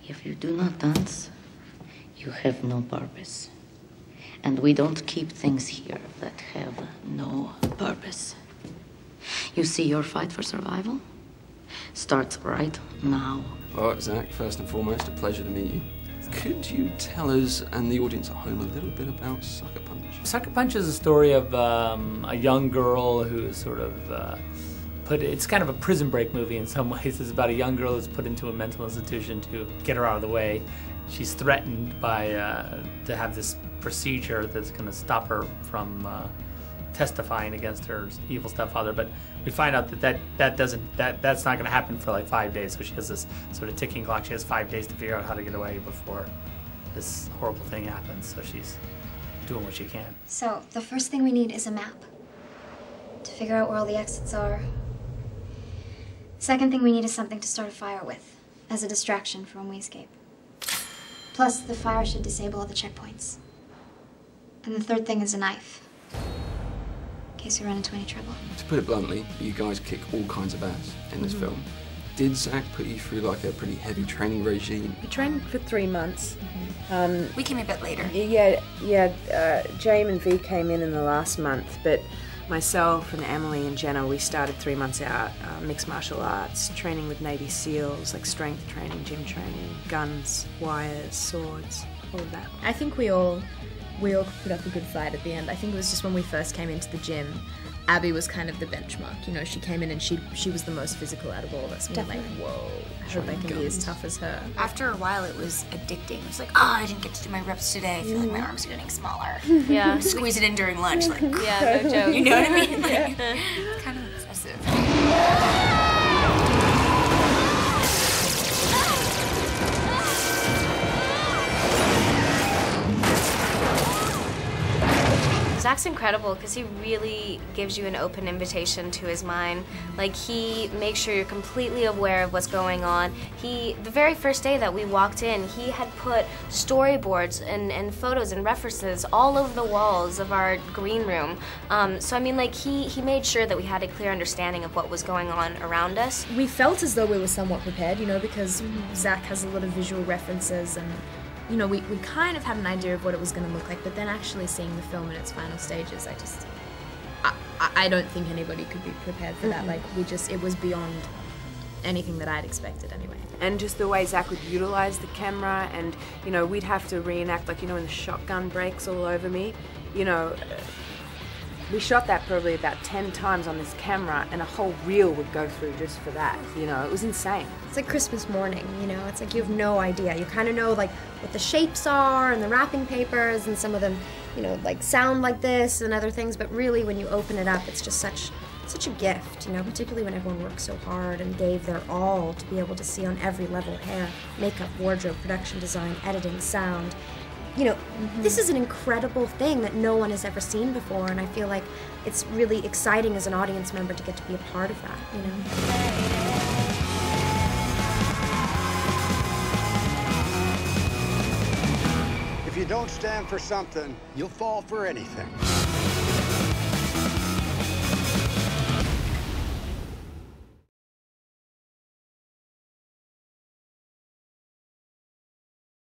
If you do not dance, you have no purpose. And we don't keep things here that have no purpose. You see, your fight for survival starts right now. Well, Zach, first and foremost, a pleasure to meet you. Could you tell us and the audience at home a little bit about Sucker Punch? Sucker Punch is a story of a young girl who is sort of it's kind of a prison break movie in some ways. It's about a young girl who's put into a mental institution to get her out of the way. She's threatened by to have this procedure that's going to stop her from testifying against her evil stepfather, but we find out that's not going to happen for like 5 days. So she has this sort of ticking clock. She has 5 days to figure out how to get away before this horrible thing happens. So she's doing what she can. So the first thing we need is a map to figure out where all the exits are. Second thing we need is something to start a fire with as a distraction for when we escape. Plus, the fire should disable all the checkpoints. And the third thing is a knife, in case we run into any trouble. To put it bluntly, you guys kick all kinds of ass in this film. Did Zach put you through like a pretty heavy training regime? We trained for 3 months. We came a bit later. James and V came in the last month, but myself and Emily and Jenna, we started 3 months out, mixed martial arts, training with Navy SEALs, like strength training, gym training, guns, wires, swords, all of that. I think we all put up a good fight at the end. I think it was just when we first came into the gym, Abby was kind of the benchmark. You know, she came in and she was the most physical out of all of us. We were like, whoa, I hope I can be as tough as her. After a while, it was addicting. It was like, I didn't get to do my reps today. I feel like my arms are getting smaller. Yeah. Squeeze it in during lunch, like, yeah, no joke. you know what I mean? Like, it's kind of obsessive. Zach's incredible because he really gives you an open invitation to his mind. Like, he makes sure you're completely aware of what's going on. The very first day that we walked in, he had put storyboards and photos and references all over the walls of our green room. So I mean, like, he made sure that we had a clear understanding of what was going on around us. We felt as though we were somewhat prepared, you know, because Zach has a lot of visual references and you know, we kind of had an idea of what it was going to look like, but then actually seeing the film in its final stages, I don't think anybody could be prepared for that. Like, it was beyond anything that I'd expected anyway. And just the way Zach would utilize the camera, and, you know, we'd have to reenact, like, you know, when the shotgun breaks all over me, you know, we shot that probably about 10 times on this camera, and a whole reel would go through just for that, you know, it was insane. It's like Christmas morning, you know, it's like you have no idea. You kind of know, like, what the shapes are and the wrapping papers, and some of them, you know, like, sound like this and other things, but really when you open it up, it's just such a gift, you know, particularly when everyone worked so hard and gave their all to be able to see on every level: hair, makeup, wardrobe, production design, editing, sound. You know, this is an incredible thing that no one has ever seen before, and I feel like it's really exciting as an audience member to get to be a part of that, you know. If you don't stand for something, you'll fall for anything.